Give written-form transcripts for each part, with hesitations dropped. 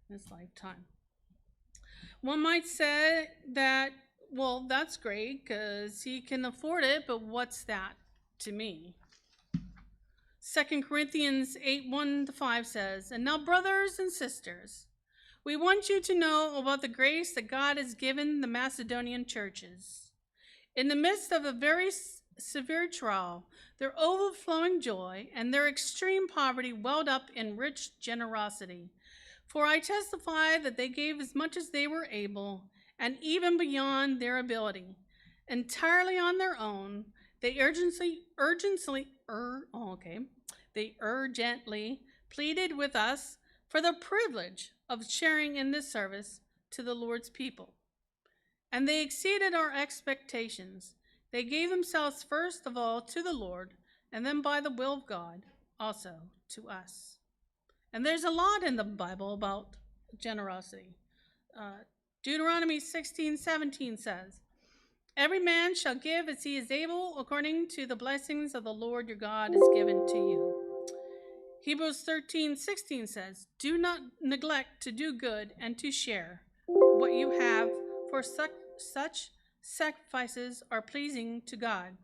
in his lifetime. One might say that, well, that's great because he can afford it, but what's that to me? 2 Corinthians 8:1-5 says, "And now, brothers and sisters, we want you to know about the grace that God has given the Macedonian churches. In the midst of a very severe trial, their overflowing joy and their extreme poverty welled up in rich generosity. For I testify that they gave as much as they were able, and even beyond their ability, entirely on their own. They urgently pleaded with us for the privilege of sharing in this service to the Lord's people. And they exceeded our expectations. They gave themselves first of all to the Lord, and then by the will of God also to us." And there's a lot in the Bible about generosity. Deuteronomy 16:17 says, "Every man shall give as he is able, according to the blessings of the Lord your God is given to you." Hebrews 13:16 says, "Do not neglect to do good and to share what you have, for such sacrifices are pleasing to God."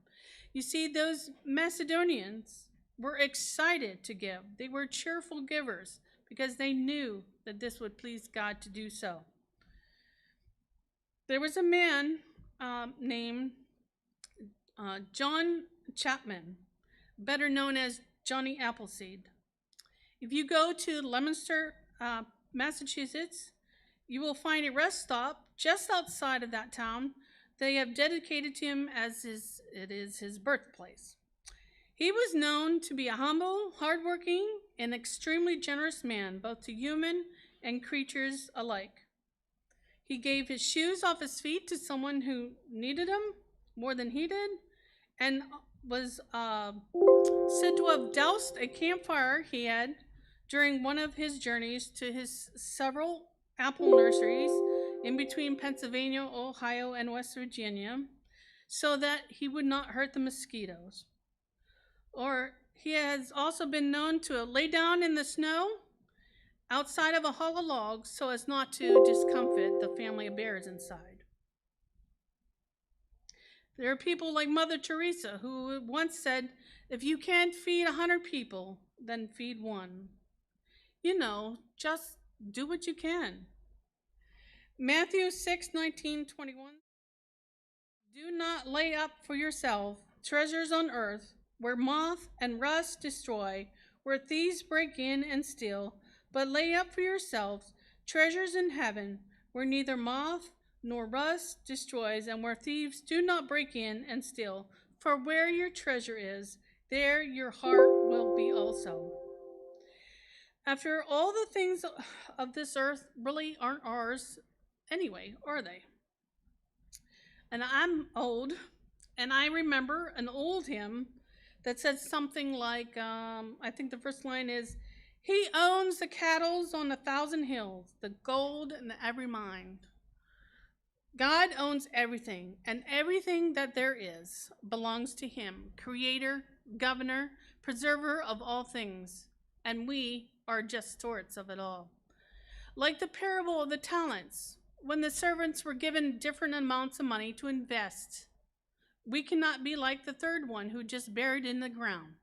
You see, those Macedonians were excited to give. They were cheerful givers because they knew that this would please God to do so. There was a man named John Chapman, better known as Johnny Appleseed. If you go to Leominster, Massachusetts, you will find a rest stop just outside of that town. They have dedicated to him as it is his birthplace. He was known to be a humble, hardworking, and extremely generous man, both to human and creatures alike. He gave his shoes off his feet to someone who needed them more than he did, and was said to have doused a campfire he had during one of his journeys to his several apple nurseries in between Pennsylvania, Ohio, and West Virginia, so that he would not hurt the mosquitoes. Or he has also been known to lay down in the snow outside of a hollow log so as not to discomfit the family of bears inside. There are people like Mother Teresa who once said, "If you can't feed 100 people, then feed one." You know, just do what you can. Matthew 6:19-21. "Do not lay up for yourself treasures on earth, where moth and rust destroy, where thieves break in and steal, but lay up for yourselves treasures in heaven, where neither moth nor rust destroys, and where thieves do not break in and steal. For where your treasure is, there your heart will be also." After all, the things of this earth really aren't ours anyway, are they? And I'm old, and I remember an old hymn that said something like, I think the first line is, "He owns the cattle on 1,000 hills, the gold in every mine." God owns everything, and everything that there is belongs to him, creator, governor, preserver of all things, and we are just stewards of it all. Like the parable of the talents, when the servants were given different amounts of money to invest, we cannot be like the third one who just buried in the ground.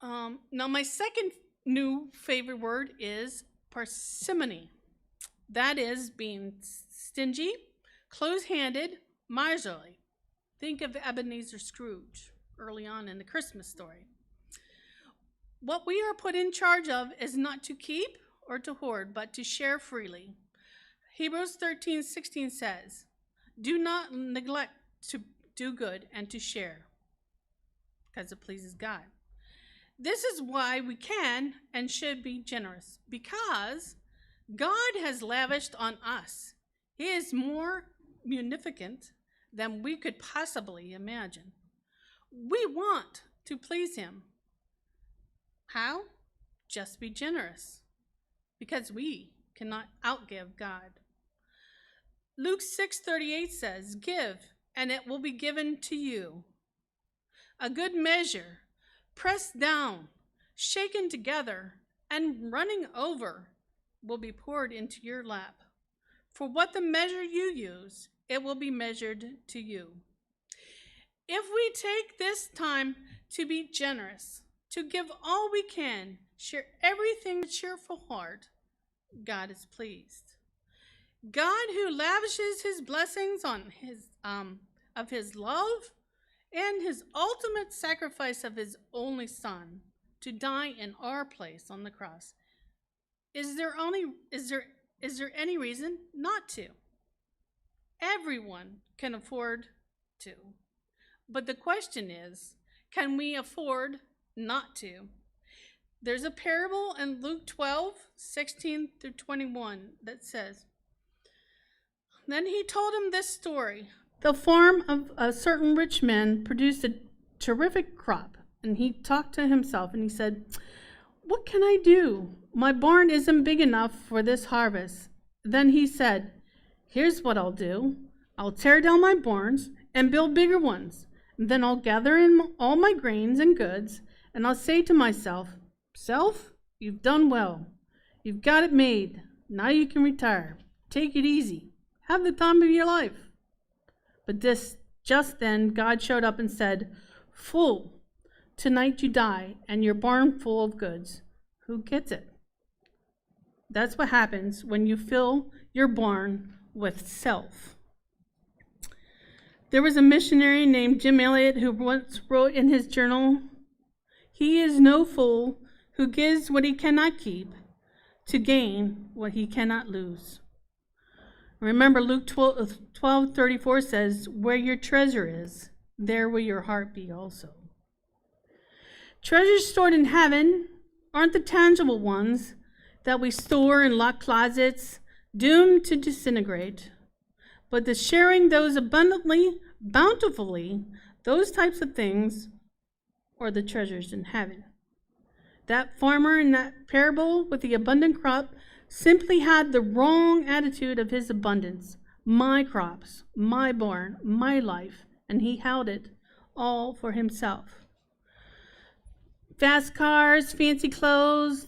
Now, my second new favorite word is parsimony. That is being stingy, close-handed, miserly. Think of Ebenezer Scrooge early on in the Christmas story. What we are put in charge of is not to keep or to hoard, but to share freely. Hebrews 13:16 says, "Do not neglect to do good and to share, because it pleases God." This is why we can and should be generous, because God has lavished on us. He is more munificent than we could possibly imagine. We want to please him. How? Just be generous, because we cannot outgive God. Luke 6:38 says, "Give, and it will be given to you. A good measure, pressed down, shaken together, and running over will be poured into your lap. For what the measure you use, it will be measured to you. If we take this time to be generous, to give all we can, share everything with a cheerful heart, God is pleased. God, who lavishes his blessings on his love and his ultimate sacrifice of his only Son to die in our place on the cross, is there any reason not to? Everyone can afford to. But the question is, can we afford not to? There's a parable in Luke 12:16-21 that says, "Then he told him this story. The farm of a certain rich man produced a terrific crop, and he talked to himself and he said, 'What can I do? My barn isn't big enough for this harvest.' Then he said, 'Here's what I'll do. I'll tear down my barns and build bigger ones. Then I'll gather in all my grains and goods, and I'll say to myself, Self, you've done well. You've got it made. Now you can retire. Take it easy. Have the time of your life.' But just then God showed up and said, 'Fool, tonight you die, and your barn full of goods. Who gets it?' That's what happens when you fill your barn with self." There was a missionary named Jim Elliot who once wrote in his journal, "He is no fool who gives what he cannot keep to gain what he cannot lose." Remember, Luke 12:34 says, "Where your treasure is, there will your heart be also." Treasures stored in heaven aren't the tangible ones that we store in locked closets, doomed to disintegrate, but the sharing those abundantly, bountifully, those types of things are the treasures in heaven. That farmer in that parable with the abundant crop simply had the wrong attitude of his abundance. My crops, my barn, my life, and he held it all for himself. Fast cars, fancy clothes,